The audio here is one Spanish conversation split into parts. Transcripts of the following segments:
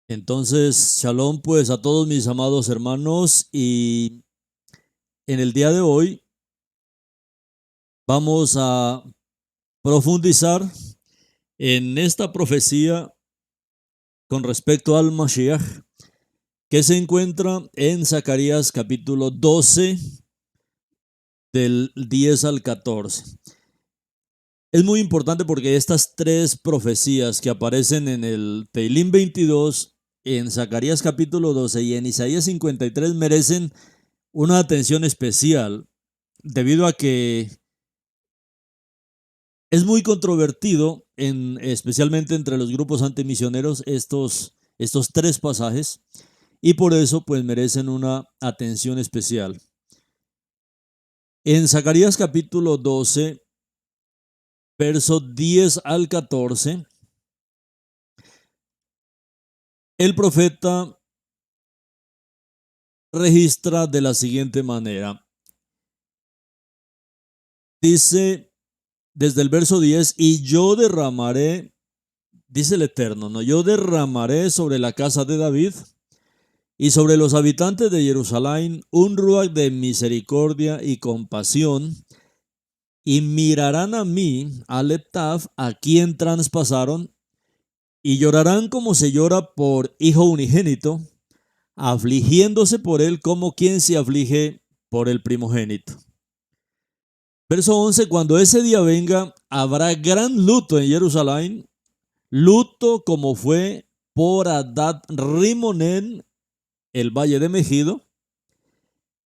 Entonces, shalom pues a todos mis amados hermanos, y en el día de hoy vamos a profundizar en esta profecía con respecto al Mashiach, que se encuentra en Zacarías capítulo 12 del 10 al 14. Es muy importante porque estas tres profecías que aparecen en el Tehilim 22, en Zacarías capítulo 12 y en Isaías 53 merecen una atención especial, debido a que es muy controvertido, especialmente entre los grupos antimisioneros, estos tres pasajes, y por eso pues merecen una atención especial. En Zacarías capítulo 12, verso 10 al 14, el profeta registra de la siguiente manera. Dice desde el verso 10, y yo derramaré, dice el Eterno, ¿no? Yo derramaré sobre la casa de David y sobre los habitantes de Jerusalén un ruach de misericordia y compasión, y mirarán a mí, al Eptaf, a quien traspasaron, y llorarán como se llora por hijo unigénito, afligiéndose por él como quien se aflige por el primogénito. Verso 11, cuando ese día venga, habrá gran luto en Jerusalén, luto como fue por Adad Rimonen, el valle de Megido.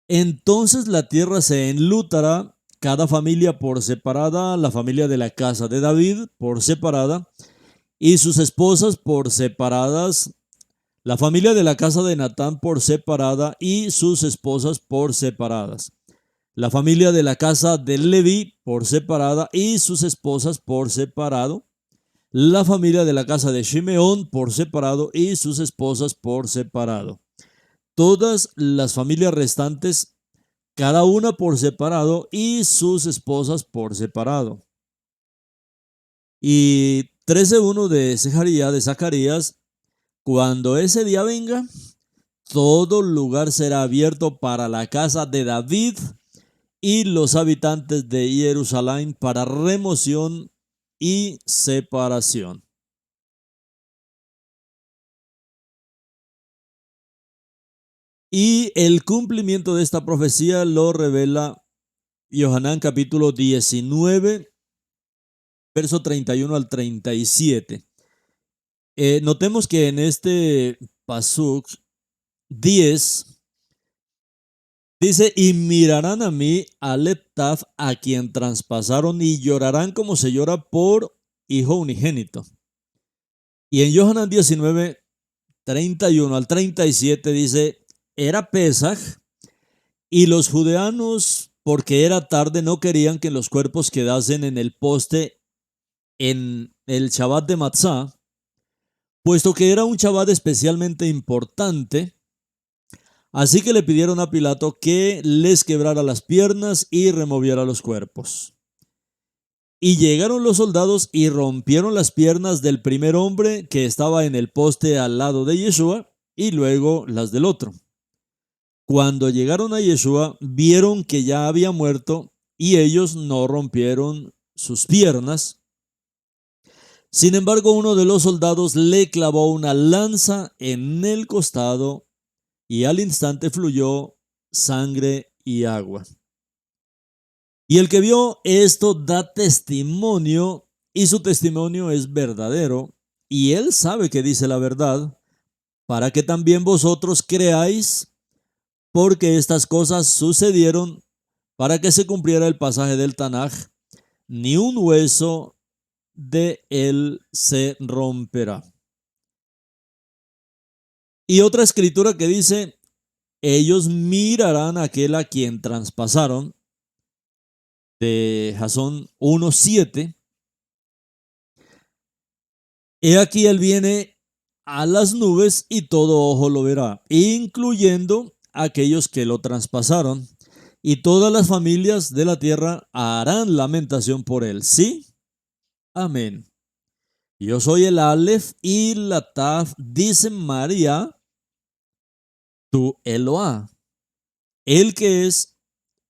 Entonces la tierra se enlutará, cada familia por separada, la familia de la casa de David por separada, y sus esposas por separadas, la familia de la casa de Natán por separada, y sus esposas por separadas, la familia de la casa de Leví por separada, y sus esposas por separado, la familia de la casa de Shimeón por separado, y sus esposas por separado. Todas las familias restantes, cada una por separado, y sus esposas por separado. Y 13:1 de Zacarías, cuando ese día venga, todo lugar será abierto para la casa de David y los habitantes de Jerusalén para remoción y separación. Y el cumplimiento de esta profecía lo revela Yohanan capítulo 19, verso 31 al 37. Notemos que en este pasuk 10 dice, y mirarán a mí, al Eptaf, a quien traspasaron, y llorarán como se llora por hijo unigénito. Y en Yohanan 19, 31 al 37 dice, era Pesaj, y los judeanos, porque era tarde, no querían que los cuerpos quedasen en el poste en el Shabbat de Matzah, puesto que era un Shabbat especialmente importante. Así que le pidieron a Pilato que les quebrara las piernas y removiera los cuerpos. Y llegaron los soldados y rompieron las piernas del primer hombre que estaba en el poste al lado de Yeshua, y luego las del otro. Cuando llegaron a Yeshua, vieron que ya había muerto, y ellos no rompieron sus piernas. Sin embargo, uno de los soldados le clavó una lanza en el costado, y al instante fluyó sangre y agua. Y el que vio esto da testimonio, y su testimonio es verdadero, y él sabe que dice la verdad, para que también vosotros creáis, porque estas cosas sucedieron para que se cumpliera el pasaje del Tanaj: ni un hueso de él se romperá. Y otra escritura que dice, ellos mirarán a aquel a quien traspasaron, de Jasón 1:7. He aquí él viene a las nubes y todo ojo lo verá, incluyendo aquellos que lo traspasaron, y todas las familias de la tierra harán lamentación por él. Sí, amén. Yo soy el Aleph y la Taf, dice María, tu Eloah, el que es,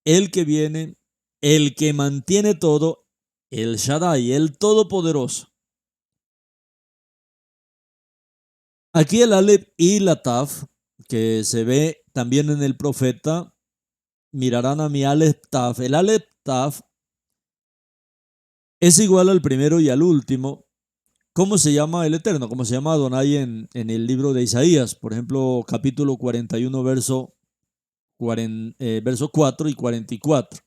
el que viene, el que mantiene todo, el Shaddai, el Todopoderoso. Aquí el Aleph y la Taf, que se ve también en el profeta, mirarán a mi Aleph Taf. El Aleph Taf es igual al primero y al último. ¿Cómo se llama el Eterno? ¿Cómo se llama Adonai en el libro de Isaías? Por ejemplo, capítulo 41, verso 4 y 44.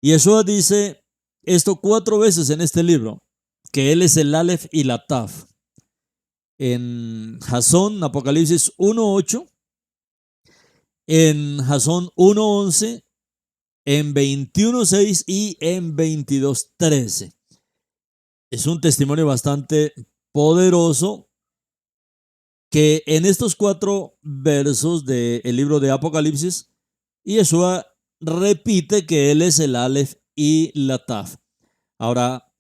Y Yeshua dice esto 4 veces en este libro, que Él es el Aleph y la Taf. En Jasón, Apocalipsis 1:8, en Jasón 1:11, en 21:6 y en 22:13. Es un testimonio bastante poderoso que en estos 4 versos del libro de Apocalipsis, Yeshua repite que Él es el Aleph y la Taf. Ahora,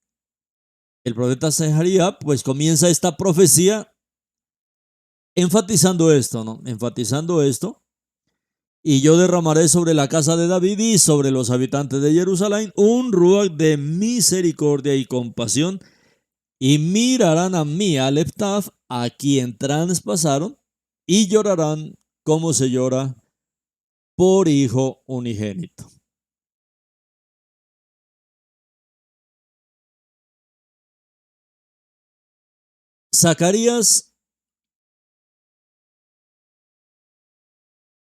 el profeta Zacarías pues comienza esta profecía enfatizando esto, ¿no? Enfatizando esto. Y yo derramaré sobre la casa de David y sobre los habitantes de Jerusalén un ruach de misericordia y compasión, y mirarán a mí, Aleph Taf, a quien traspasaron, y llorarán como se llora por hijo unigénito. Zacarías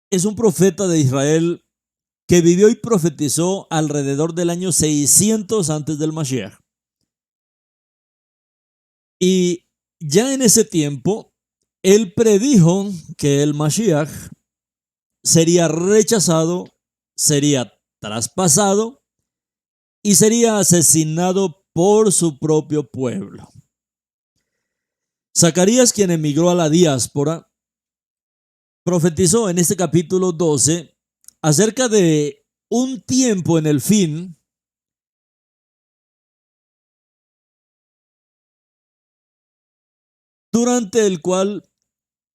es un profeta de Israel que vivió y profetizó alrededor del año 600 antes del Mashiach. Y ya en ese tiempo, él predijo que el Mashiach sería rechazado, sería traspasado y sería asesinado por su propio pueblo. Zacarías, quien emigró a la diáspora, profetizó en este capítulo 12 acerca de un tiempo en el fin durante el cual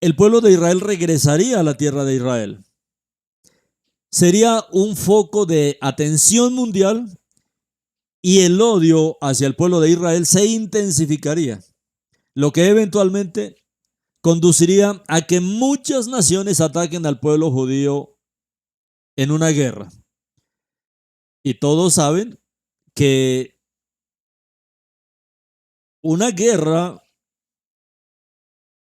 el pueblo de Israel regresaría a la tierra de Israel. Sería un foco de atención mundial y el odio hacia el pueblo de Israel se intensificaría, lo que eventualmente conduciría a que muchas naciones ataquen al pueblo judío en una guerra. Y todos saben que una guerra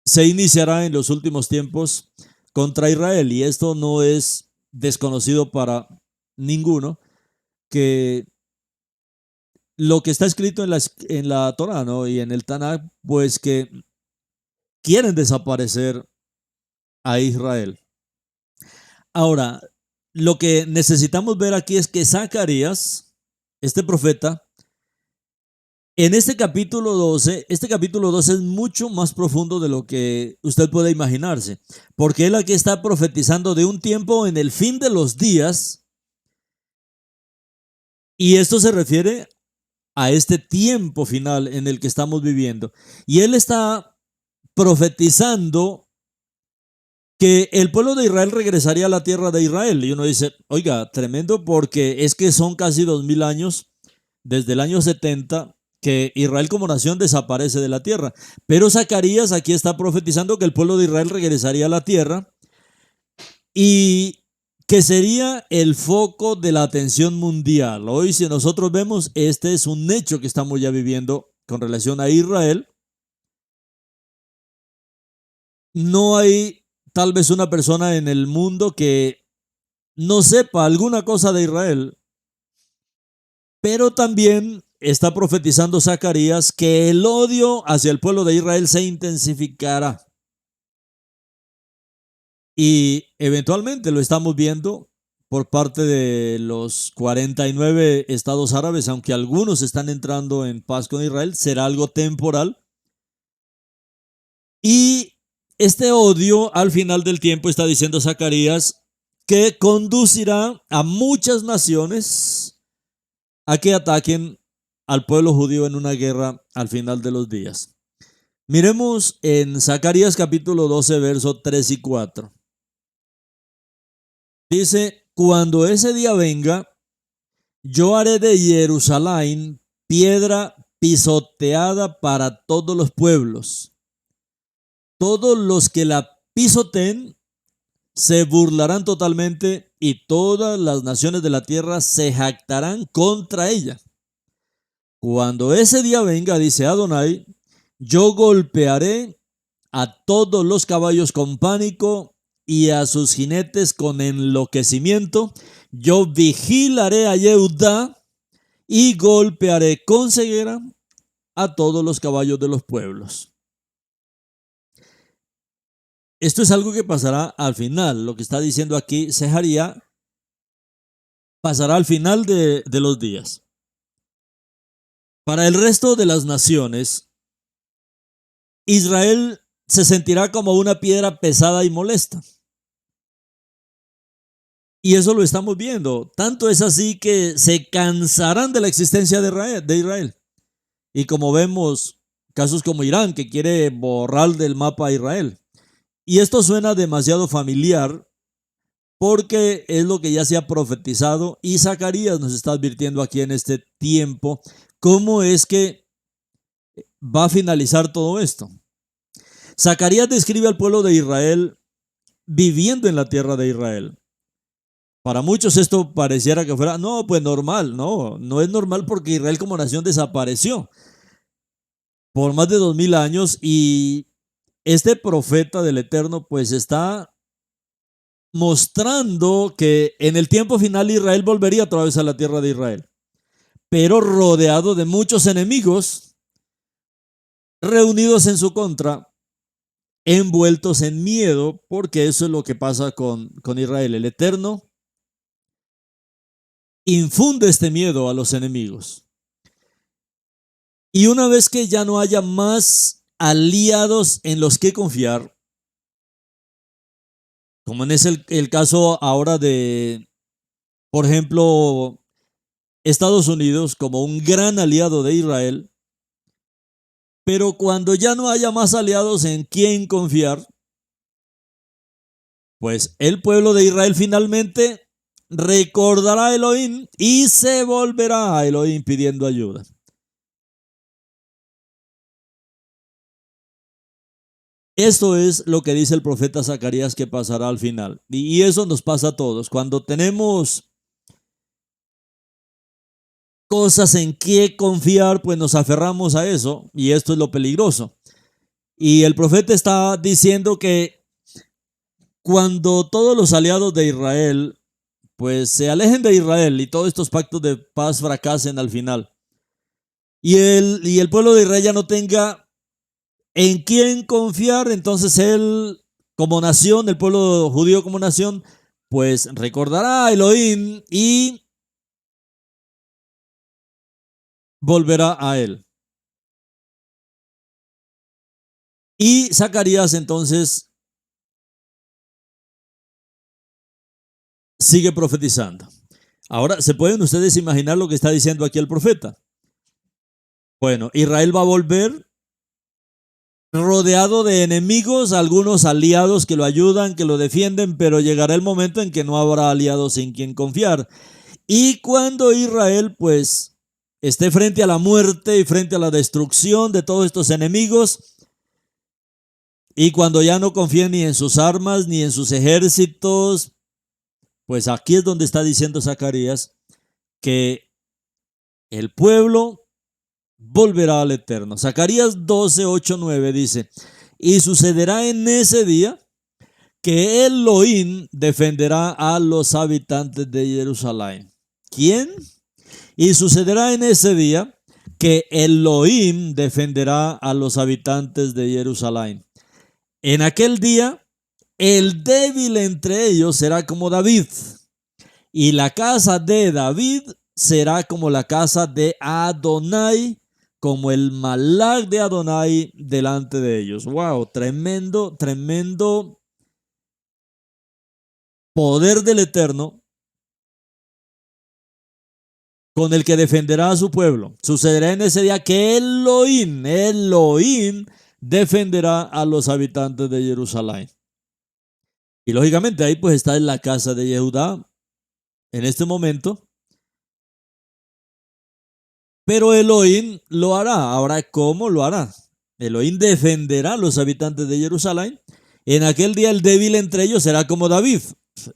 se iniciará en los últimos tiempos contra Israel, y esto no es desconocido para ninguno, que lo que está escrito en la Torá, ¿no? Y en el Tanakh, pues que quieren desaparecer a Israel. Ahora, lo que necesitamos ver aquí es que Zacarías, este profeta, en este capítulo 12 es mucho más profundo de lo que usted puede imaginarse, porque él aquí está profetizando de un tiempo en el fin de los días, y esto se refiere a este tiempo final en el que estamos viviendo. Y él está profetizando que el pueblo de Israel regresaría a la tierra de Israel. Y uno dice, oiga, tremendo, porque es que son casi 2000 años, desde el año 70, que Israel como nación desaparece de la tierra. Pero Zacarías aquí está profetizando que el pueblo de Israel regresaría a la tierra y que sería el foco de la atención mundial. Hoy, si nosotros vemos, este es un hecho que estamos ya viviendo con relación a Israel. No hay tal vez una persona en el mundo que no sepa alguna cosa de Israel, pero también está profetizando Zacarías que el odio hacia el pueblo de Israel se intensificará. Y eventualmente lo estamos viendo por parte de los 49 estados árabes, aunque algunos están entrando en paz con Israel, será algo temporal. Y este odio al final del tiempo, está diciendo Zacarías, que conducirá a muchas naciones a que ataquen al pueblo judío en una guerra al final de los días. Miremos en Zacarías capítulo 12, versos 3 y 4. Dice, cuando ese día venga, yo haré de Jerusalén piedra pisoteada para todos los pueblos. Todos los que la pisoteen se burlarán totalmente y todas las naciones de la tierra se jactarán contra ella. Cuando ese día venga, dice Adonai, yo golpearé a todos los caballos con pánico y a sus jinetes con enloquecimiento. Yo vigilaré a Yehuda y golpearé con ceguera a todos los caballos de los pueblos. Esto es algo que pasará al final. Lo que está diciendo aquí Zacarías pasará al final de los días. Para el resto de las naciones, Israel se sentirá como una piedra pesada y molesta. Y eso lo estamos viendo. Tanto es así que se cansarán de la existencia de Israel. Y como vemos, casos como Irán, que quiere borrar del mapa a Israel. Y esto suena demasiado familiar porque es lo que ya se ha profetizado y Zacarías nos está advirtiendo aquí en este tiempo cómo es que va a finalizar todo esto. Zacarías describe al pueblo de Israel viviendo en la tierra de Israel. Para muchos esto pareciera que fuera, no, pues normal, no es normal porque Israel como nación desapareció por más de 2000 años y este profeta del Eterno pues está mostrando que en el tiempo final Israel volvería otra vez a la tierra de Israel, pero rodeado de muchos enemigos reunidos en su contra, envueltos en miedo, porque eso es lo que pasa con Israel. El Eterno infunde este miedo a los enemigos. Y una vez que ya no haya más aliados en los que confiar, como en el caso ahora de, por ejemplo, Estados Unidos como un gran aliado de Israel, pero cuando ya no haya más aliados en quien confiar, pues el pueblo de Israel finalmente recordará a Elohim y se volverá a Elohim pidiendo ayuda. Esto es lo que dice el profeta Zacarías que pasará al final. Y eso nos pasa a todos. Cuando tenemos cosas en que confiar, pues nos aferramos a eso. Y esto es lo peligroso. Y el profeta está diciendo que cuando todos los aliados de Israel pues se alejen de Israel y todos estos pactos de paz fracasen al final, y el pueblo de Israel ya no tenga en quién confiar, entonces él como nación, el pueblo judío como nación, pues recordará a Elohim y volverá a él. Y Zacarías entonces sigue profetizando. Ahora, ¿se pueden ustedes imaginar lo que está diciendo aquí el profeta? Bueno, Israel va a volver rodeado de enemigos, algunos aliados que lo ayudan, que lo defienden, pero llegará el momento en que no habrá aliados en quien confiar. Y cuando Israel pues esté frente a la muerte y frente a la destrucción de todos estos enemigos, y cuando ya no confíen ni en sus armas ni en sus ejércitos, pues aquí es donde está diciendo Zacarías que el pueblo volverá al Eterno. Zacarías 12, 8, 9 dice, y sucederá en ese día que Elohim defenderá a los habitantes de Jerusalén. ¿Quién? Y sucederá en ese día que Elohim defenderá a los habitantes de Jerusalén. En aquel día, el débil entre ellos será como David, y la casa de David será como la casa de Adonai, como el Malach de Adonai delante de ellos. Wow, tremendo, tremendo poder del Eterno con el que defenderá a su pueblo. Sucederá en ese día que Elohim defenderá a los habitantes de Jerusalén. Y lógicamente ahí pues está en la casa de Jehudá en este momento. Pero Elohim lo hará. Ahora, ¿cómo lo hará? Elohim defenderá a los habitantes de Jerusalén. En aquel día el débil entre ellos será como David.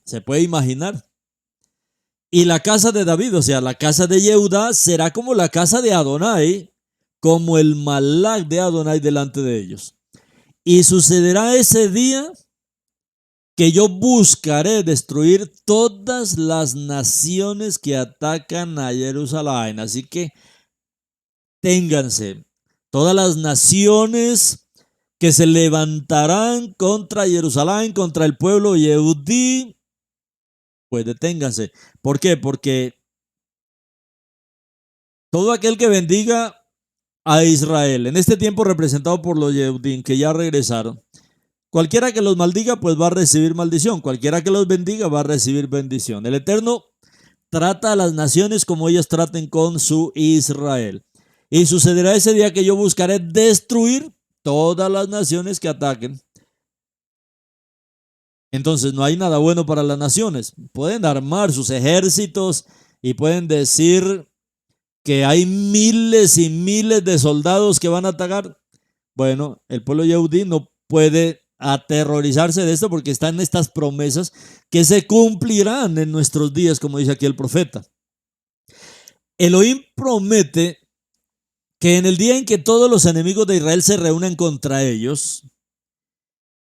Se puede imaginar. Y la casa de David, o sea, la casa de Jehudá, será como la casa de Adonai, como el Malach de Adonai delante de ellos. Y sucederá ese día que yo buscaré destruir todas las naciones que atacan a Jerusalén. Así que ténganse, todas las naciones que se levantarán contra Jerusalén, contra el pueblo Yehudí, pues deténganse. ¿Por qué? Porque todo aquel que bendiga a Israel, en este tiempo representado por los Yehudim que ya regresaron, cualquiera que los maldiga, pues va a recibir maldición. Cualquiera que los bendiga va a recibir bendición. El Eterno trata a las naciones como ellas traten con su Israel. Y sucederá ese día que yo buscaré destruir todas las naciones que ataquen. Entonces no hay nada bueno para las naciones. Pueden armar sus ejércitos y pueden decir que hay miles y miles de soldados que van a atacar. Bueno, el pueblo yehudí no puede aterrorizarse de esto porque están estas promesas que se cumplirán en nuestros días, como dice aquí el profeta. Elohim promete que en el día en que todos los enemigos de Israel se reúnan contra ellos,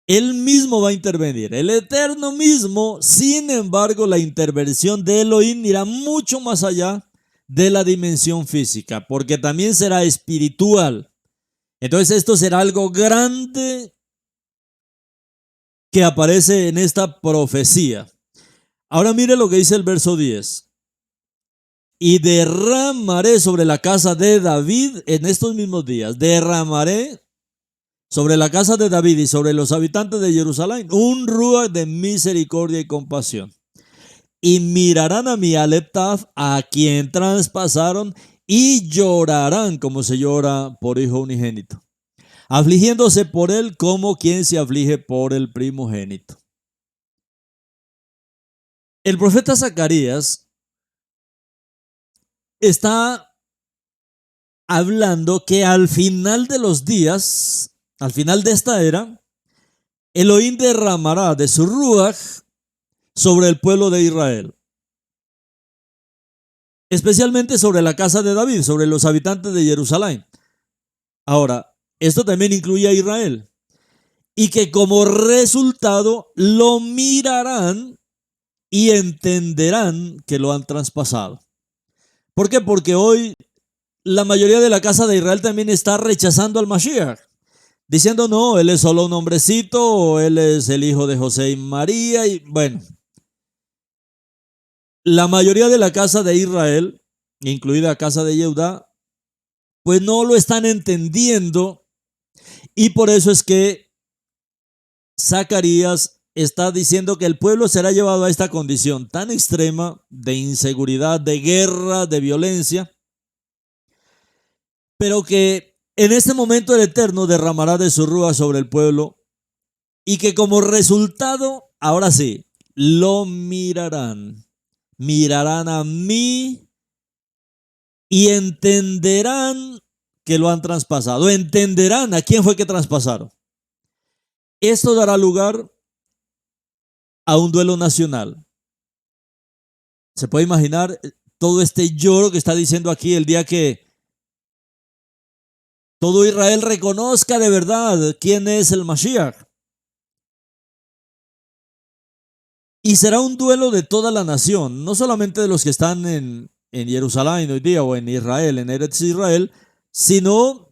Él mismo va a intervenir, el Eterno mismo. Sin embargo, la intervención de Elohim irá mucho más allá de la dimensión física, porque también será espiritual. Entonces esto será algo grande que aparece en esta profecía. Ahora mire lo que dice el verso 10. Y derramaré sobre la casa de David en estos mismos días, derramaré sobre la casa de David y sobre los habitantes de Jerusalén un ruach de misericordia y compasión. Y mirarán a mi Aleptaf, a quien traspasaron, y llorarán como se llora por hijo unigénito, afligiéndose por él como quien se aflige por el primogénito. El profeta Zacarías está hablando que al final de los días, al final de esta era, Elohim derramará de su ruach sobre el pueblo de Israel, especialmente sobre la casa de David, sobre los habitantes de Jerusalén. Ahora, esto también incluye a Israel, y que como resultado lo mirarán y entenderán que lo han traspasado. ¿Por qué? Porque hoy la mayoría de la casa de Israel también está rechazando al Mashiach, diciendo no, él es solo un hombrecito, o él es el hijo de José y María, y bueno, la mayoría de la casa de Israel, incluida la casa de Jehudá, pues no lo están entendiendo, y por eso es que Zacarías está diciendo que el pueblo será llevado a esta condición tan extrema de inseguridad, de guerra, de violencia, pero que en este momento el Eterno derramará de su ruach sobre el pueblo, y que como resultado, ahora sí, lo mirarán a mí y entenderán que lo han traspasado. Entenderán a quién fue que traspasaron. Esto dará lugar a un duelo nacional. Se puede imaginar todo este lloro que está diciendo aquí el día que todo Israel reconozca de verdad quién es el Mashiach. Y será un duelo de toda la nación, no solamente de los que están en Jerusalén hoy día o en Israel, en Eretz Israel, sino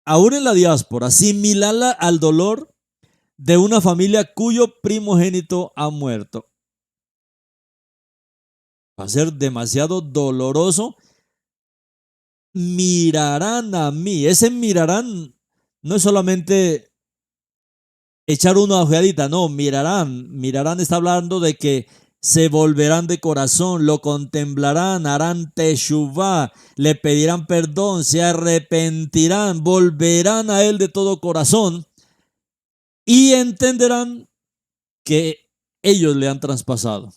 aún en la diáspora, similar al dolor de una familia cuyo primogénito ha muerto. Va a ser demasiado doloroso. Mirarán a mí. Ese mirarán no es solamente echar una ojeadita, no, mirarán está hablando de que se volverán de corazón, lo contemplarán, harán teshuvá, le pedirán perdón, se arrepentirán, volverán a él de todo corazón y entenderán que ellos le han traspasado.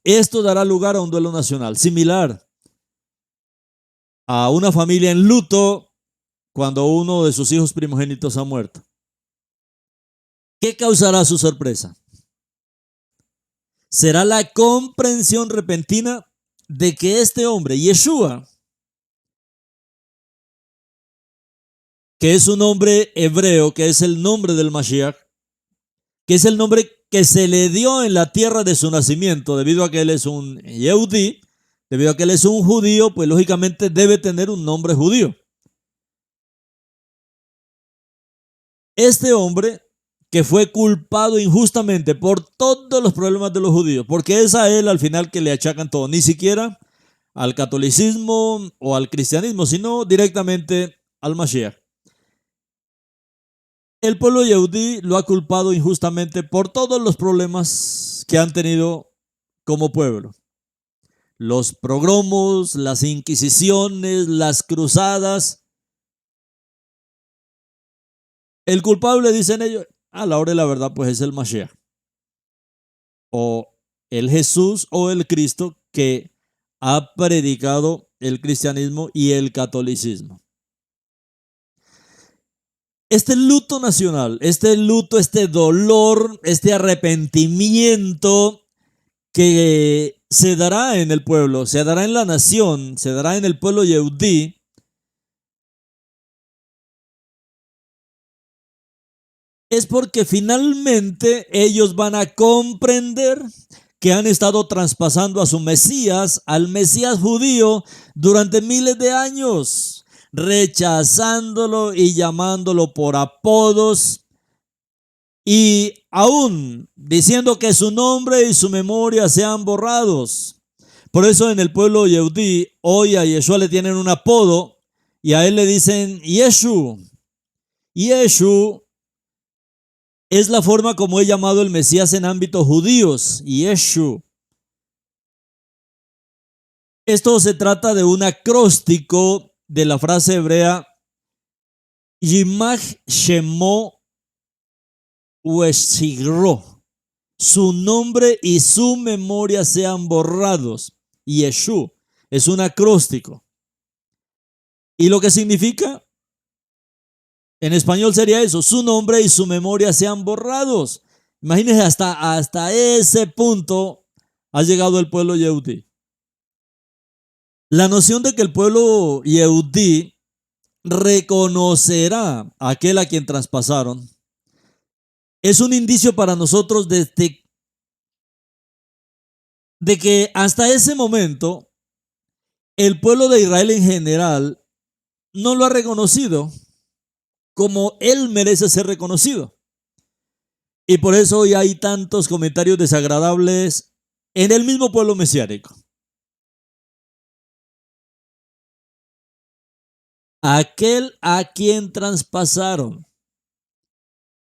Esto dará lugar a un duelo nacional, similar a una familia en luto cuando uno de sus hijos primogénitos ha muerto. ¿Qué causará su sorpresa? Será la comprensión repentina de que este hombre, Yeshua, que es un nombre hebreo, que es el nombre del Mashiach, que es el nombre que se le dio en la tierra de su nacimiento, debido a que él es un Yehudí, debido a que él es un judío, pues lógicamente debe tener un nombre judío. Este hombre que fue culpado injustamente por todos los problemas de los judíos, porque es a él al final que le achacan todo, ni siquiera al catolicismo o al cristianismo, sino directamente al Mashiach. El pueblo yehudí lo ha culpado injustamente por todos los problemas que han tenido como pueblo. Los pogromos, las inquisiciones, las cruzadas. El culpable, dicen ellos, a la hora de la verdad, pues es el Mashiach. O el Jesús o el Cristo que ha predicado el cristianismo y el catolicismo. Este luto nacional, este luto, este dolor, este arrepentimiento que se dará en el pueblo, se dará en la nación, se dará en el pueblo yehudí, es porque finalmente ellos van a comprender que han estado traspasando a su Mesías, al Mesías judío, durante miles de años, rechazándolo y llamándolo por apodos y aún diciendo que su nombre y su memoria sean borrados. Por eso en el pueblo yehudí hoy a Yeshua le tienen un apodo y a él le dicen Yeshu. Yeshu es la forma como he llamado el Mesías en ámbitos judíos, Yeshu. Esto se trata de un acróstico de la frase hebrea Yimach Shemo Ueshigro. Su nombre y su memoria sean borrados. Yeshu es un acróstico. ¿Y lo que significa? En español sería eso, su nombre y su memoria sean borrados. Imagínense, hasta ese punto ha llegado el pueblo yehudí. La noción de que el pueblo yehudí reconocerá a aquel a quien traspasaron es un indicio para nosotros de que hasta ese momento el pueblo de Israel en general no lo ha reconocido como él merece ser reconocido. Y por eso hoy hay tantos comentarios desagradables en el mismo pueblo mesiánico. Aquel a quien traspasaron.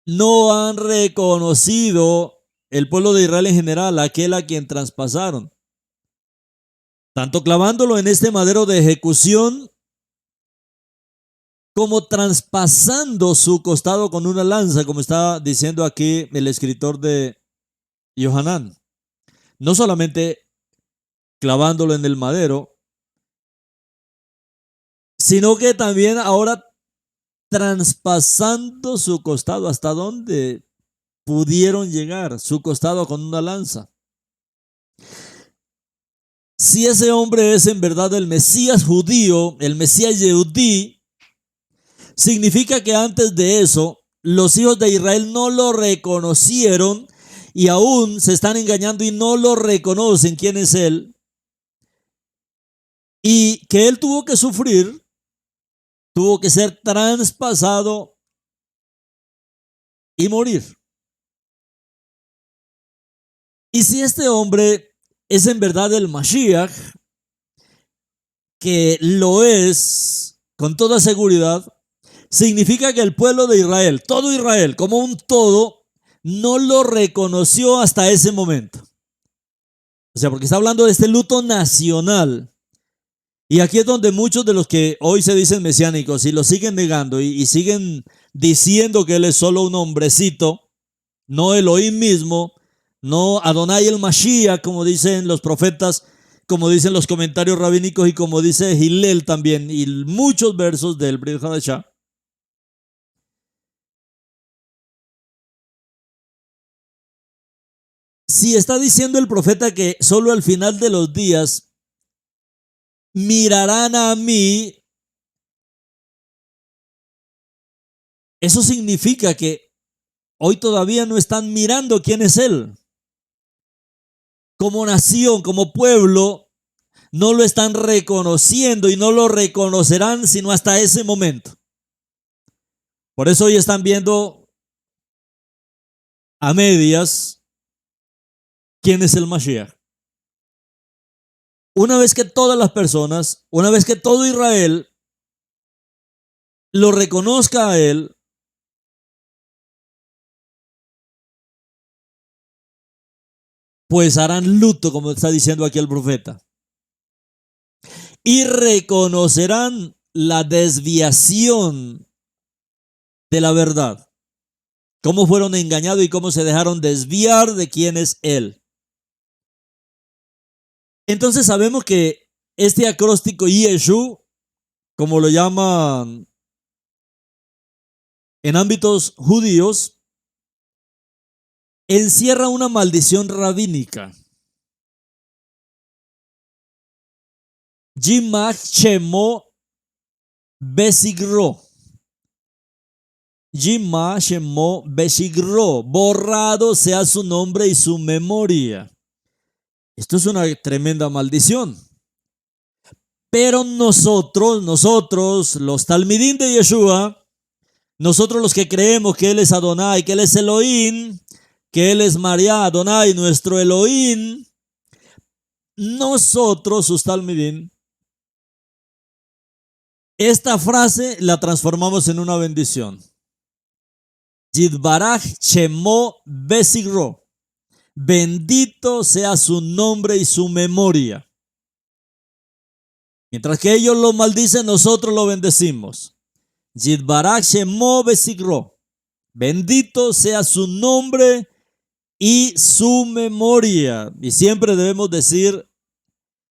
No han reconocido el pueblo de Israel en general, aquel a quien traspasaron. Tanto clavándolo en este madero de ejecución, como traspasando su costado con una lanza, como está diciendo aquí el escritor de Yohanan. No solamente clavándolo en el madero, sino que también ahora traspasando su costado. ¿Hasta dónde pudieron llegar? Su costado con una lanza. Si ese hombre es en verdad el Mesías judío, el Mesías yehudí, significa que antes de eso, los hijos de Israel no lo reconocieron y aún se están engañando y no lo reconocen quién es él. Y que él tuvo que sufrir, tuvo que ser traspasado y morir. Y si este hombre es en verdad el Mashiach, que lo es con toda seguridad, significa que el pueblo de Israel, todo Israel como un todo, no lo reconoció hasta ese momento. O sea, porque está hablando de este luto nacional. Y aquí es donde muchos de los que hoy se dicen mesiánicos y lo siguen negando y siguen diciendo que él es solo un hombrecito, no Elohim mismo, no Adonai el Mashiach, como dicen los profetas, como dicen los comentarios rabínicos y como dice Hillel también, y muchos versos del Brit Hadashah. Si está diciendo el profeta que solo al final de los días mirarán a mí, eso significa que hoy todavía no están mirando quién es él. Como nación, como pueblo, no lo están reconociendo y no lo reconocerán sino hasta ese momento. Por eso hoy están viendo a medias quién es el Mashiach. Una vez que todas las personas, una vez que todo Israel lo reconozca a él, pues harán luto, como está diciendo aquí el profeta, y reconocerán la desviación de la verdad, cómo fueron engañados y cómo se dejaron desviar de quién es él. Entonces sabemos que este acróstico Yeshu, como lo llaman en ámbitos judíos, encierra una maldición rabínica. Yimach Shemo Besigro. Yimach Shemo Besigro. Borrado sea su nombre y su memoria. Esto es una tremenda maldición. Pero nosotros, los talmidín de Yeshua, nosotros los que creemos que Él es Adonai, que Él es Elohim, que Él es María, Adonai, nuestro Elohim, nosotros, sus talmidín, esta frase la transformamos en una bendición. Yidbarach Shemo Besigro. Bendito sea su nombre y su memoria. Mientras que ellos lo maldicen, nosotros lo bendecimos. Yidbarach Shemo Besigro. Bendito sea su nombre y su memoria. Y siempre debemos decir,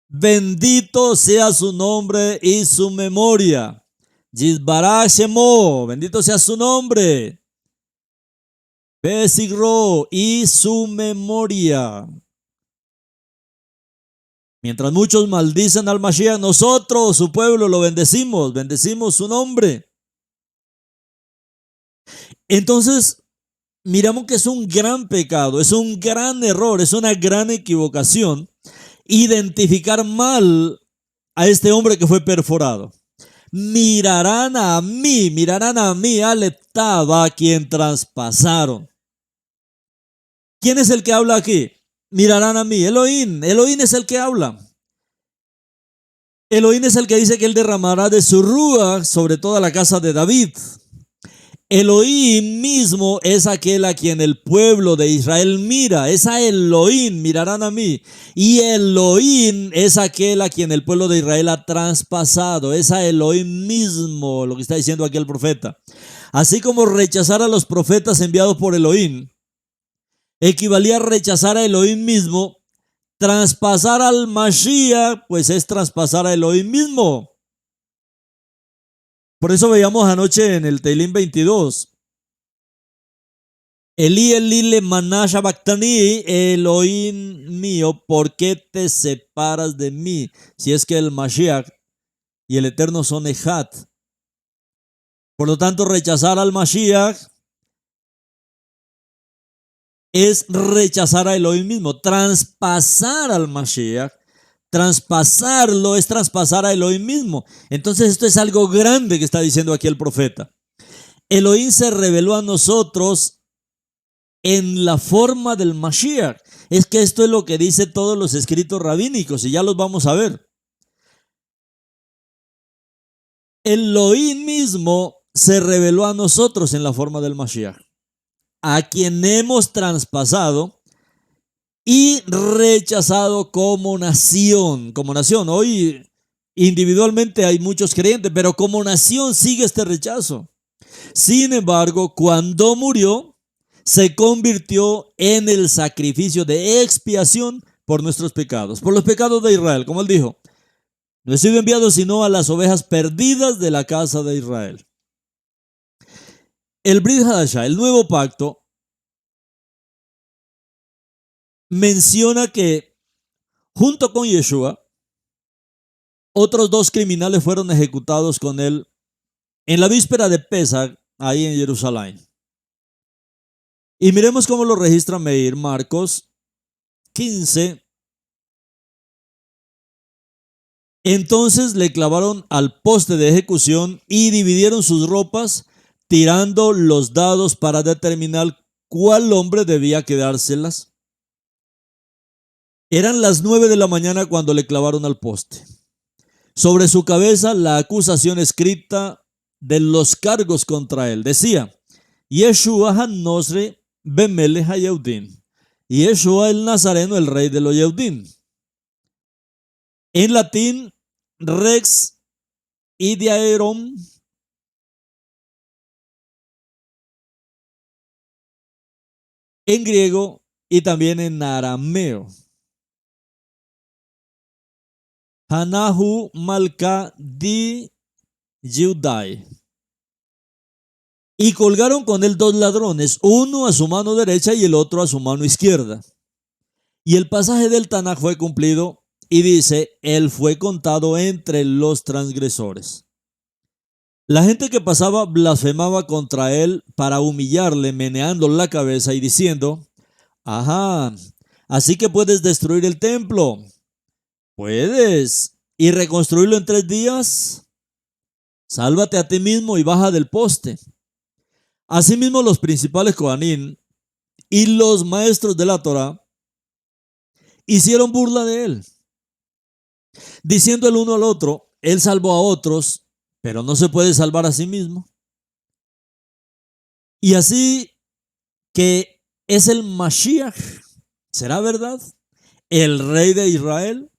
bendito sea su nombre y su memoria. Yidbarach Shemo. Bendito sea su nombre. Besigro y su memoria. Mientras muchos maldicen al Mashiach, nosotros, su pueblo, lo bendecimos, bendecimos su nombre. Entonces, miramos que es un gran pecado, es un gran error, es una gran equivocación identificar mal a este hombre que fue perforado. Mirarán a mí, aleptaba a quien traspasaron. ¿Quién es el que habla aquí? Mirarán a mí, Elohim es el que habla. Elohim es el que dice que él derramará de su rúa sobre toda la casa de David. Elohim mismo es aquel a quien el pueblo de Israel mira. Es a Elohim, mirarán a mí. Y Elohim es aquel a quien el pueblo de Israel ha traspasado. Es a Elohim mismo, lo que está diciendo aquí el profeta. Así como rechazar a los profetas enviados por Elohim equivalía a rechazar a Elohim mismo, traspasar al Mashiach, pues es traspasar a Elohim mismo. Por eso veíamos anoche en el Teilim 22. Elí, Elí, lemaná sabactani, Elohim mío, ¿por qué te separas de mí? Si es que el Mashiach y el Eterno son Ejad. Por lo tanto, rechazar al Mashiach es rechazar a Elohim mismo. Traspasar al Mashiach, traspasarlo es traspasar a Elohim mismo. Entonces esto es algo grande que está diciendo aquí el profeta. Elohim se reveló a nosotros en la forma del Mashiach. Es que esto es lo que dice todos los escritos rabínicos y ya los vamos a ver. Elohim mismo se reveló a nosotros en la forma del Mashiach, a quien hemos traspasado y rechazado como nación. Como nación, hoy individualmente hay muchos creyentes, pero como nación sigue este rechazo. Sin embargo, cuando murió, se convirtió en el sacrificio de expiación por nuestros pecados, por los pecados de Israel. Como él dijo, no he sido enviado sino a las ovejas perdidas de la casa de Israel. El Brit Hadashah, el nuevo pacto, menciona que junto con Yeshua, otros 2 criminales fueron ejecutados con él en la víspera de Pesach, ahí en Jerusalén. Y miremos cómo lo registra Meir, Marcos 15. Entonces le clavaron al poste de ejecución y dividieron sus ropas, tirando los dados para determinar cuál hombre debía quedárselas. Eran las 9 de la mañana cuando le clavaron al poste. Sobre su cabeza la acusación escrita de los cargos contra él. Decía, Yeshua han-Nosri Bemelech ha-Yehudim. Yeshua el Nazareno, el rey de los Yehudim. En latín, Rex Idiaerum. En griego y también en arameo. Hanahu Malka di Yudai. Y colgaron con él 2 ladrones, uno a su mano derecha y el otro a su mano izquierda. Y el pasaje del Tanaj fue cumplido y dice, él fue contado entre los transgresores. La gente que pasaba blasfemaba contra él para humillarle, meneando la cabeza y diciendo, ajá, así que puedes destruir el templo. ¿Puedes? ¿Y reconstruirlo en 3 días? Sálvate a ti mismo y baja del poste. Asimismo, los principales Cohanim y los maestros de la Torá hicieron burla de él, diciendo el uno al otro, él salvó a otros, pero no se puede salvar a sí mismo. Y así que es el Mashiach, ¿será verdad? El rey de Israel,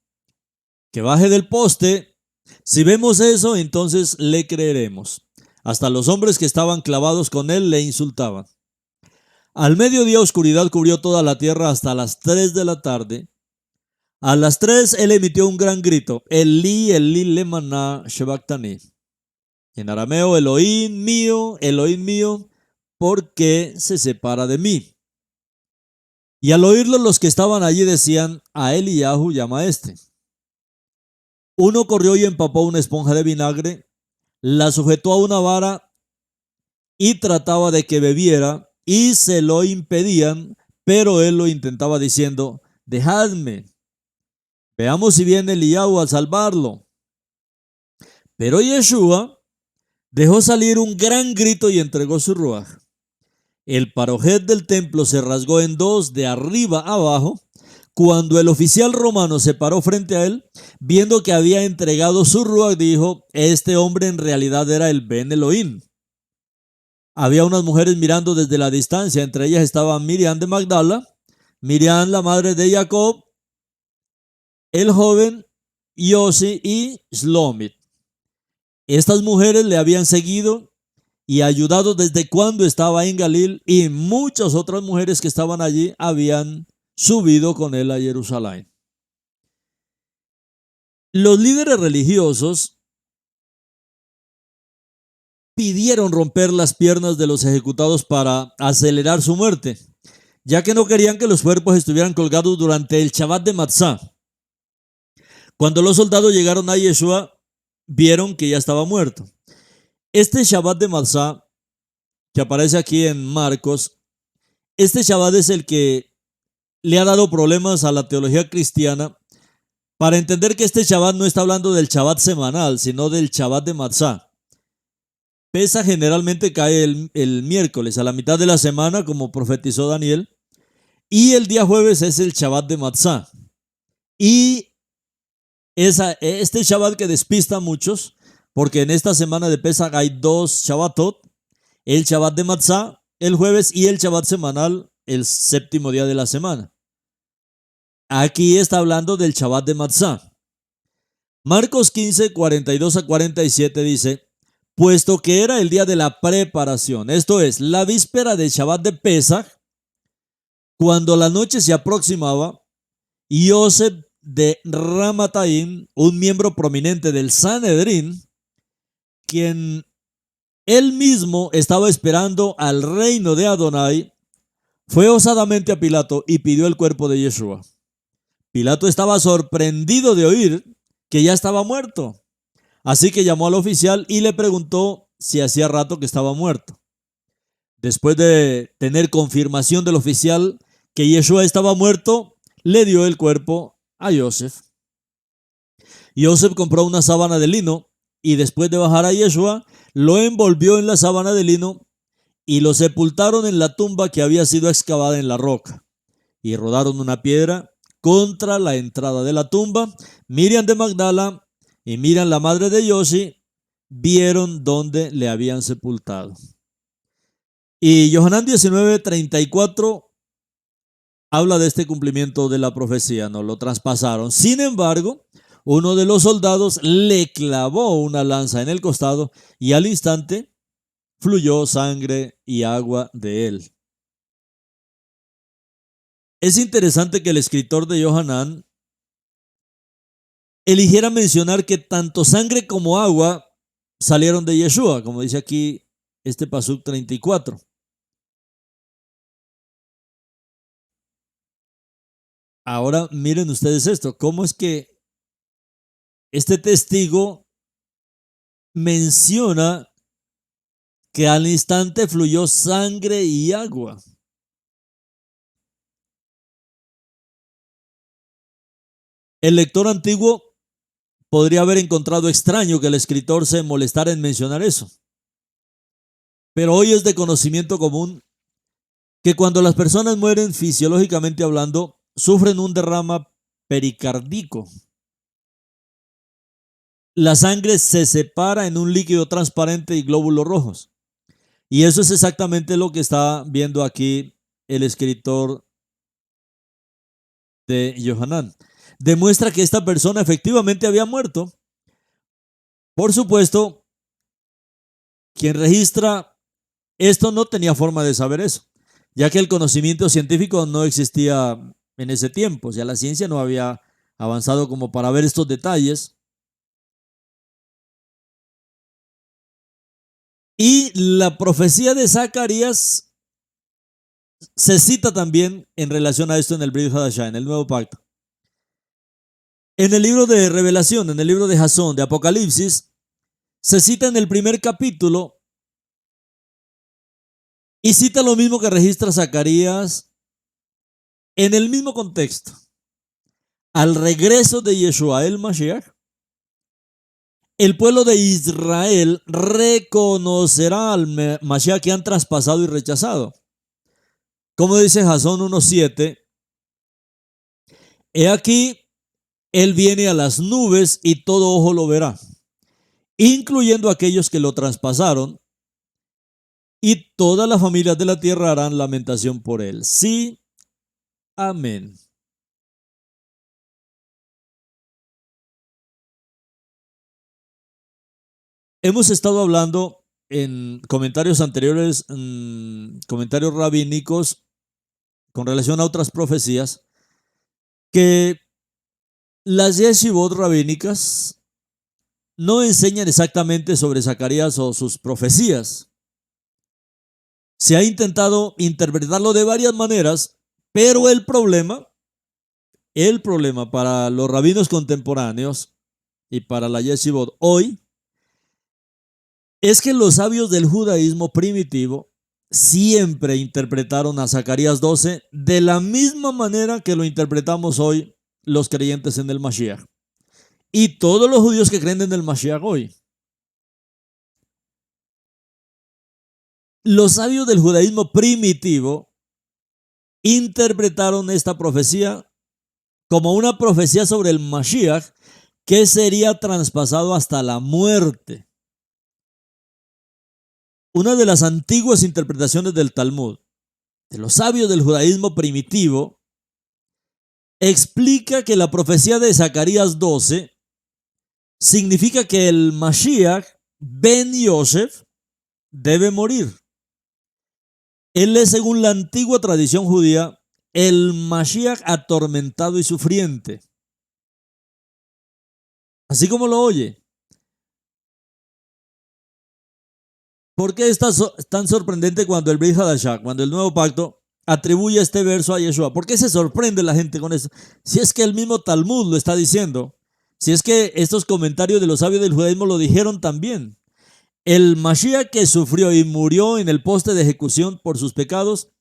que baje del poste. Si vemos eso, entonces le creeremos. Hasta los hombres que estaban clavados con él le insultaban. Al mediodía oscuridad cubrió toda la tierra hasta las 3 de la tarde. A las 3 él emitió un gran grito, Elí, Elí, lema sabactani. En arameo, Elohim mío, ¿por qué se separa de mí? Y al oírlo los que estaban allí decían, a Eliyahu llama a este. Uno corrió y empapó una esponja de vinagre, la sujetó a una vara y trataba de que bebiera, y se lo impedían, pero él lo intentaba diciendo, dejadme, veamos si viene Eliyahu a salvarlo. Pero Yeshua dejó salir un gran grito y entregó su ruaj. El parojet del templo se rasgó en 2 de arriba a abajo. Cuando el oficial romano se paró frente a él, viendo que había entregado su ruaj, dijo, este hombre en realidad era el Ben Elohim. Había unas mujeres mirando desde la distancia, entre ellas estaba Miriam de Magdala, Miriam la madre de Jacob, el joven Yosi y Shlomit. Estas mujeres le habían seguido y ayudado desde cuando estaba en Galil, y muchas otras mujeres que estaban allí habían subido con él a Jerusalén. Los líderes religiosos pidieron romper las piernas de los ejecutados para acelerar su muerte, ya que no querían que los cuerpos estuvieran colgados durante el Shabbat de Matzah. Cuando los soldados llegaron a Yeshua, vieron que ya estaba muerto. Este Shabbat de Matzah, que aparece aquí en Marcos, este Shabbat es el que le ha dado problemas a la teología cristiana para entender que este Shabbat no está hablando del Shabbat semanal, sino del Shabbat de Matzah. Pesaj generalmente cae el miércoles, a la mitad de la semana, como profetizó Daniel, y el día jueves es el Shabbat de Matzah. Y este Shabbat que despista a muchos, porque en esta semana de Pesaj hay 2 Shabbatot, el Shabbat de Matzah el jueves y el Shabbat semanal el 7º día de la semana. Aquí está hablando del Shabbat de Matzah. Marcos 15, 42 a 47 dice, puesto que era el día de la preparación, esto es, la víspera del Shabbat de Pesach, cuando la noche se aproximaba, Yosef de Ramataim, un miembro prominente del Sanedrín, quien él mismo estaba esperando al reino de Adonai, fue osadamente a Pilato y pidió el cuerpo de Yeshua. Pilato estaba sorprendido de oír que ya estaba muerto, así que llamó al oficial y le preguntó si hacía rato que estaba muerto. Después de tener confirmación del oficial que Yeshua estaba muerto, le dio el cuerpo a Yosef. Yosef compró una sábana de lino y después de bajar a Yeshua, lo envolvió en la sábana de lino y lo sepultaron en la tumba que había sido excavada en la roca. Y rodaron una piedra contra la entrada de la tumba. Miriam de Magdala y Miriam, la madre de Yosi, vieron dónde le habían sepultado. Y Yohanan 19:34 habla de este cumplimiento de la profecía, no lo traspasaron. Sin embargo, uno de los soldados le clavó una lanza en el costado y al instante fluyó sangre y agua de él. Es interesante que el escritor de Yohanan eligiera mencionar que tanto sangre como agua salieron de Yeshua, como dice aquí este pasuk 34. Ahora miren ustedes esto, cómo es que este testigo menciona que al instante fluyó sangre y agua. El lector antiguo podría haber encontrado extraño que el escritor se molestara en mencionar eso. Pero hoy es de conocimiento común que cuando las personas mueren fisiológicamente hablando, sufren un derrame pericárdico. La sangre se separa en un líquido transparente y glóbulos rojos. Y eso es exactamente lo que está viendo aquí el escritor de Yohanan. Demuestra que esta persona efectivamente había muerto. Por supuesto, quien registra esto no tenía forma de saber eso, ya que el conocimiento científico no existía en ese tiempo. O sea, la ciencia no había avanzado como para ver estos detalles. Y la profecía de Zacarías se cita también en relación a esto en el Brit Hadashah, en el Nuevo Pacto. En el libro de Revelación, en el libro de Jasón, de Apocalipsis, se cita en el primer capítulo y cita lo mismo que registra Zacarías en el mismo contexto. Al regreso de Yeshua el Mashiach, el pueblo de Israel reconocerá al Mashiach que han traspasado y rechazado. Como dice Jasón 1:7, he aquí, él viene a las nubes y todo ojo lo verá, incluyendo aquellos que lo traspasaron, y todas las familias de la tierra harán lamentación por él. Sí, amén. Hemos estado hablando en comentarios anteriores, comentarios rabínicos, con relación a otras profecías, que las yeshivot rabínicas no enseñan exactamente sobre Zacarías o sus profecías. Se ha intentado interpretarlo de varias maneras, pero el problema para los rabinos contemporáneos y para la yeshivot hoy es que los sabios del judaísmo primitivo siempre interpretaron a Zacarías 12 de la misma manera que lo interpretamos hoy los creyentes en el Mashiach. Y todos los judíos que creen en el Mashiach hoy. Los sabios del judaísmo primitivo interpretaron esta profecía como una profecía sobre el Mashiach que sería traspasado hasta la muerte. Una de las antiguas interpretaciones del Talmud, de los sabios del judaísmo primitivo, explica que la profecía de Zacarías 12 significa que el Mashiach ben Yosef debe morir. Él es, según la antigua tradición judía, el Mashiach atormentado y sufriente. Así como lo oye. ¿Por qué es tan sorprendente cuando el Brit Hadashah, cuando el nuevo pacto, atribuye este verso a Yeshua? ¿Por qué se sorprende la gente con eso? Si es que el mismo Talmud lo está diciendo, si es que estos comentarios de los sabios del judaísmo lo dijeron también. El Mashiach que sufrió y murió en el poste de ejecución por sus pecados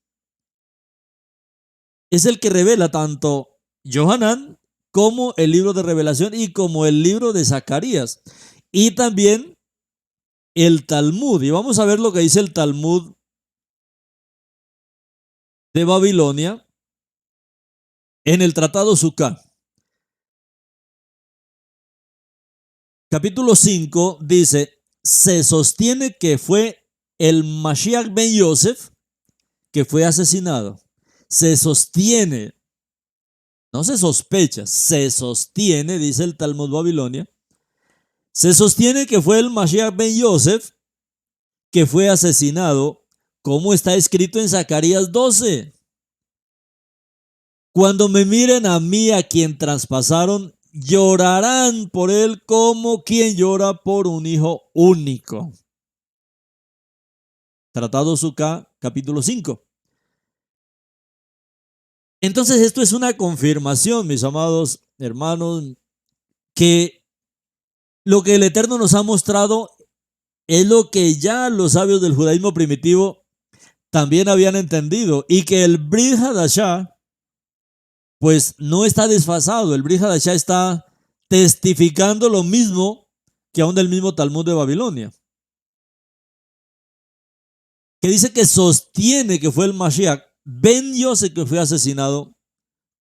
es el que revela tanto Yohanan como el libro de Revelación y como el libro de Zacarías. Y también el Talmud. Y vamos a ver lo que dice el Talmud de Babilonia en el Tratado Sukkah. Capítulo 5 dice, se sostiene que fue el Mashiach ben Yosef que fue asesinado. Se sostiene, no se sospecha, se sostiene, dice el Talmud Babilonia, se sostiene que fue el Mashiach ben Yosef que fue asesinado, como está escrito en Zacarías 12. Cuando me miren a mí, a quien traspasaron, llorarán por él como quien llora por un hijo único. Tratado Sukkah, capítulo 5. Entonces esto es una confirmación, mis amados hermanos, que lo que el Eterno nos ha mostrado es lo que ya los sabios del judaísmo primitivo también habían entendido, y que el Brit Hadashah pues no está desfasado. El Brit Hadashah está testificando lo mismo que aún del mismo Talmud de Babilonia, que dice que sostiene que fue el Mashiach ben Yosef que fue asesinado,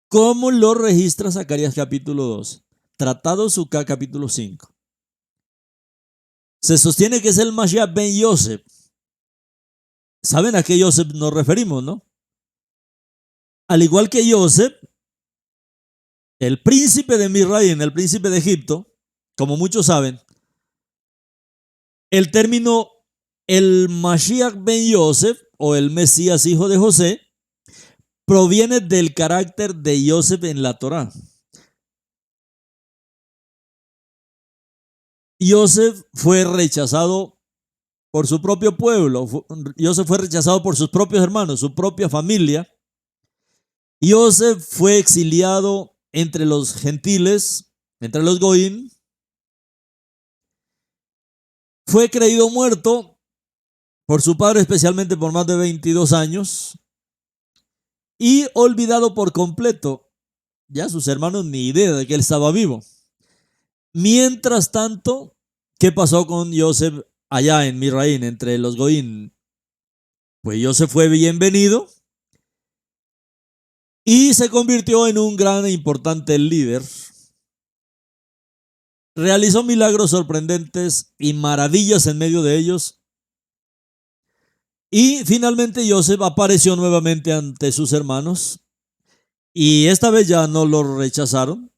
como lo registra Zacarías capítulo 2, Tratado Sukkah capítulo 5. Se sostiene que es el Mashiach ben Yosef. ¿Saben a qué Yosef nos referimos, no? Al igual que Yosef, el príncipe de Misraim, el príncipe de Egipto, como muchos saben, el término el Mashiach ben Yosef o el Mesías hijo de José proviene del carácter de Yosef en la Torá. Yosef fue rechazado por su propio pueblo. Yosef fue rechazado por sus propios hermanos, su propia familia. Yosef fue exiliado entre los gentiles, entre los goín. Fue creído muerto por su padre, especialmente por más de 22 años. Y olvidado por completo. Ya sus hermanos ni idea de que él estaba vivo. Mientras tanto, ¿qué pasó con Yosef allá en Misraim, entre los goín? Pues Yosef fue bienvenido y se convirtió en un gran e importante líder. Realizó milagros sorprendentes y maravillas en medio de ellos. Y finalmente Yosef apareció nuevamente ante sus hermanos. Y esta vez ya no lo rechazaron,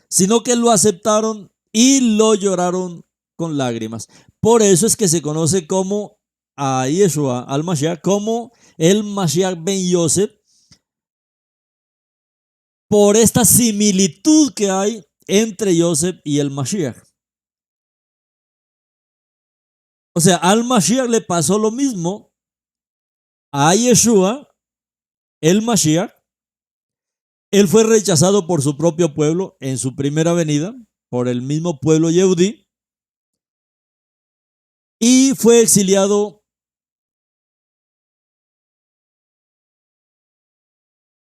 sino que lo aceptaron y lo lloraron con lágrimas. Por eso es que se conoce como a Yeshua, al Mashiach, como el Mashiach ben Yosef, por esta similitud que hay entre Yosef y el Mashiach. O sea, al Mashiach le pasó lo mismo a Yeshua, el Mashiach. Él fue rechazado por su propio pueblo en su primera venida, por el mismo pueblo Yehudí, y fue exiliado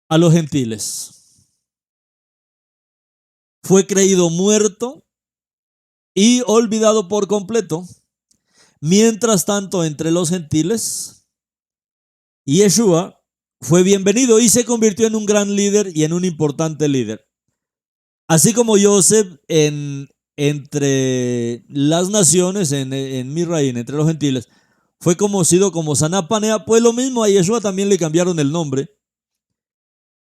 a los gentiles. Fue creído muerto y olvidado por completo. Mientras tanto, entre los gentiles, Yeshua fue bienvenido y se convirtió en un gran líder y en un importante líder. Así como Yosef entre las naciones, en Misraim, entre los gentiles, fue conocido como Saná Panea, pues lo mismo a Yeshua también le cambiaron el nombre.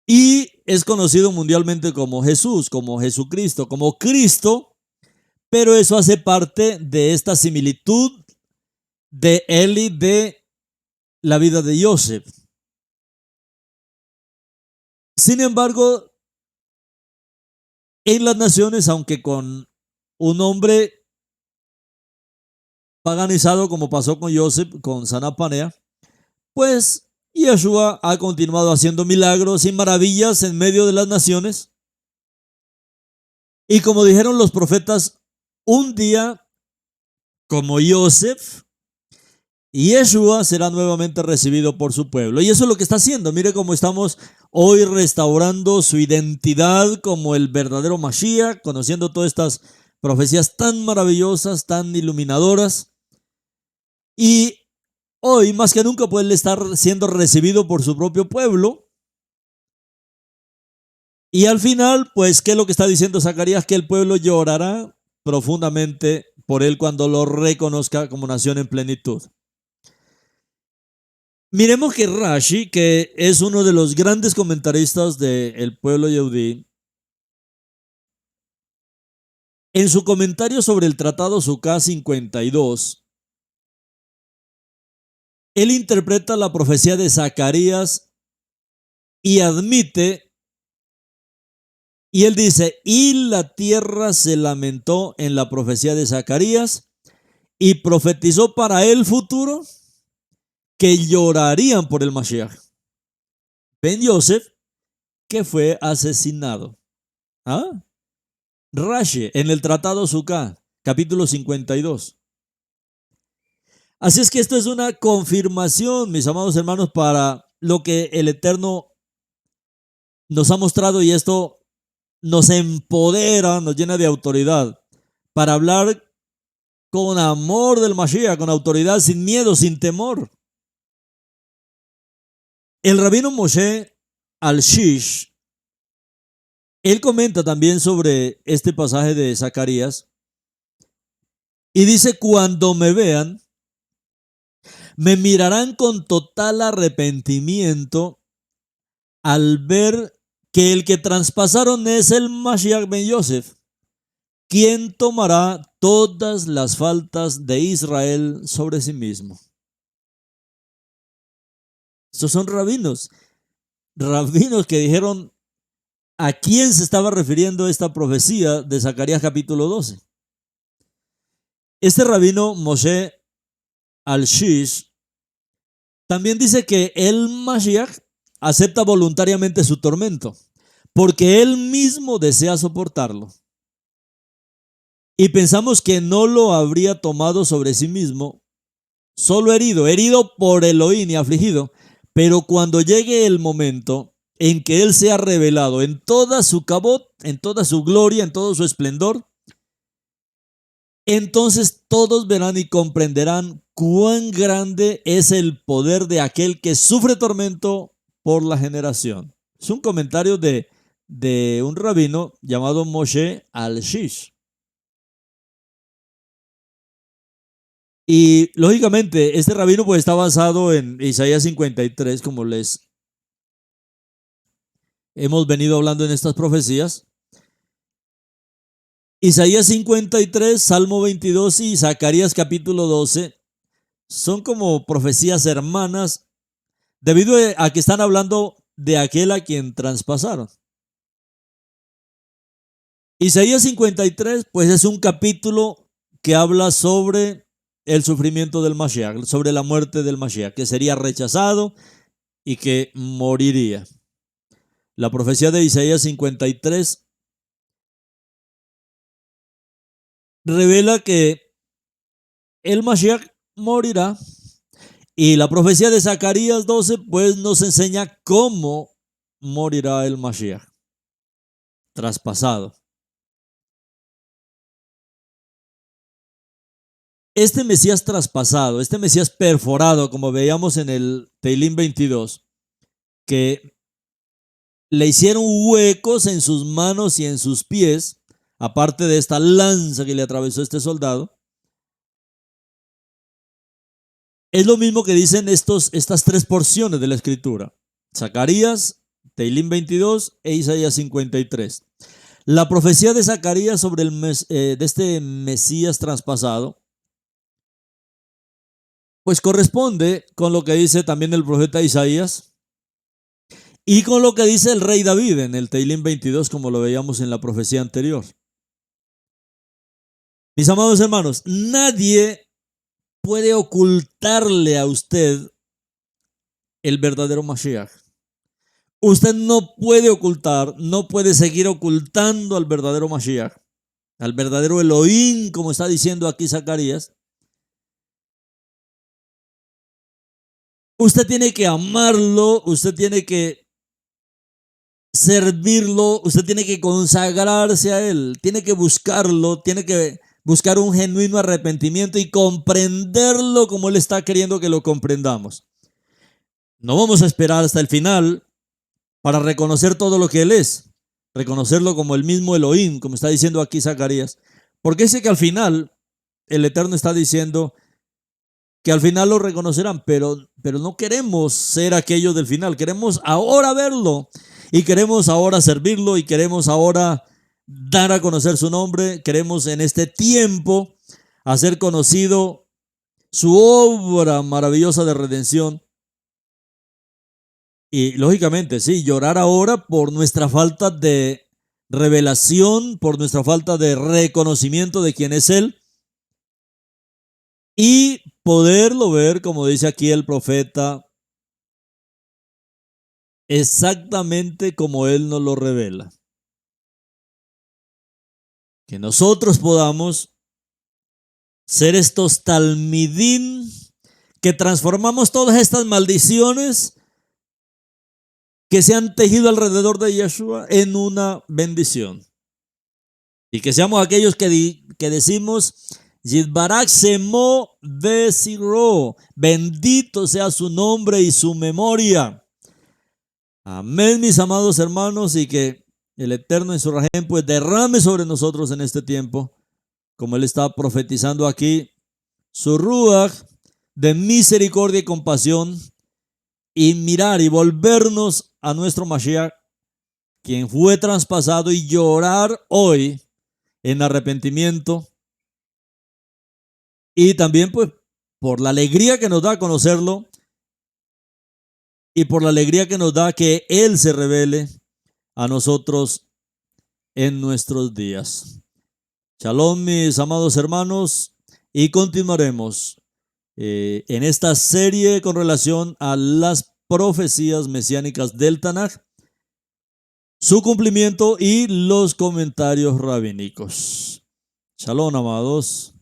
Y es conocido mundialmente como Jesús, como Jesucristo, como Cristo, pero eso hace parte de esta similitud de él y de la vida de Joseph. Sin embargo, en las naciones, aunque con un hombre paganizado como pasó con Joseph, con Sanapanea, pues Yeshua ha continuado haciendo milagros y maravillas en medio de las naciones. Y como dijeron los profetas, un día como Joseph, Yeshua será nuevamente recibido por su pueblo. Y eso es lo que está haciendo. Mire cómo estamos hoy restaurando su identidad como el verdadero Mashiach, conociendo todas estas profecías tan maravillosas, tan iluminadoras. Y hoy, más que nunca, puede estar siendo recibido por su propio pueblo. Y al final, pues, ¿qué es lo que está diciendo Zacarías? Que el pueblo llorará profundamente por él cuando lo reconozca como nación en plenitud. Miremos que Rashi, que es uno de los grandes comentaristas del pueblo yehudí, en su comentario sobre el Tratado Sukkah 52, él interpreta la profecía de Zacarías y admite, y él dice, y la tierra se lamentó en la profecía de Zacarías y profetizó para el futuro que llorarían por el Mashiach. Ben Yosef, que fue asesinado. ¿Ah? Rashi, en el Tratado Sukkah, capítulo 52. Así es que esto es una confirmación, mis amados hermanos, para lo que el Eterno nos ha mostrado, y esto nos empodera, nos llena de autoridad para hablar con amor del Mashiach, con autoridad, sin miedo, sin temor. El rabino Moshe Al-Shish, él comenta también sobre este pasaje de Zacarías y dice, cuando me vean, me mirarán con total arrepentimiento al ver que el que traspasaron es el Mashiach ben Yosef, quien tomará todas las faltas de Israel sobre sí mismo. Estos son rabinos que dijeron a quién se estaba refiriendo esta profecía de Zacarías capítulo 12. Este rabino Moshe Al-Shish también dice que el Mashiach acepta voluntariamente su tormento, porque él mismo desea soportarlo. Y pensamos que no lo habría tomado sobre sí mismo, solo herido por Elohim y afligido, pero cuando llegue el momento en que él sea revelado en toda su cabot, en toda su gloria, en todo su esplendor, entonces todos verán y comprenderán cuán grande es el poder de aquel que sufre tormento por la generación. Es un comentario de un rabino llamado Moshe Al-Shish. Y lógicamente este rabino pues está basado en Isaías 53, como les hemos venido hablando en estas profecías. Isaías 53, Salmo 22 y Zacarías capítulo 12 son como profecías hermanas debido a que están hablando de aquel a quien traspasaron. Isaías 53 pues es un capítulo que habla sobre el sufrimiento del Mashiach, sobre la muerte del Mashiach, que sería rechazado y que moriría. La profecía de Isaías 53 revela que el Mashiach morirá, y la profecía de Zacarías 12 pues nos enseña cómo morirá el Mashiach, traspasado. Este Mesías traspasado, este Mesías perforado, como veíamos en el Teilín 22, que le hicieron huecos en sus manos y en sus pies, aparte de esta lanza que le atravesó este soldado, es lo mismo que dicen estas tres porciones de la Escritura. Zacarías Tehilim 22 e Isaías 53. La profecía de Zacarías sobre de este Mesías traspasado, pues corresponde con lo que dice también el profeta Isaías y con lo que dice el rey David en el Tehilim 22, como lo veíamos en la profecía anterior. Mis amados hermanos, nadie puede ocultarle a usted el verdadero Mashiach. Usted no puede ocultar, no puede seguir ocultando al verdadero Mashiach, al verdadero Elohim, como está diciendo aquí Zacarías. Usted tiene que amarlo, usted tiene que servirlo, usted tiene que consagrarse a él, tiene que buscarlo, tiene que buscar un genuino arrepentimiento y comprenderlo como él está queriendo que lo comprendamos. No vamos a esperar hasta el final para reconocer todo lo que él es, reconocerlo como el mismo Elohim, como está diciendo aquí Zacarías, porque dice que al final el Eterno está diciendo que al final lo reconocerán, pero no queremos ser aquellos del final, queremos ahora verlo y queremos ahora servirlo y queremos ahora dar a conocer su nombre, queremos en este tiempo hacer conocido su obra maravillosa de redención. Y lógicamente, sí, llorar ahora por nuestra falta de revelación, por nuestra falta de reconocimiento de quién es Él y poderlo ver, como dice aquí el profeta, exactamente como Él nos lo revela. Que nosotros podamos ser estos talmidín que transformamos todas estas maldiciones que se han tejido alrededor de Yeshua en una bendición. Y que seamos aquellos que decimos, Yitbarak Semo Besiro, bendito sea su nombre y su memoria. Amén, mis amados hermanos, y que el Eterno en su Rahem pues derrame sobre nosotros en este tiempo, como Él está profetizando aquí, su Ruach de misericordia y compasión, y mirar y volvernos a nuestro Mashiach, quien fue traspasado, y llorar hoy en arrepentimiento y también pues por la alegría que nos da conocerlo y por la alegría que nos da que Él se revele a nosotros en nuestros días. Shalom, mis amados hermanos, y continuaremos en esta serie con relación a las profecías mesiánicas del Tanaj, su cumplimiento y los comentarios rabínicos. Shalom, amados.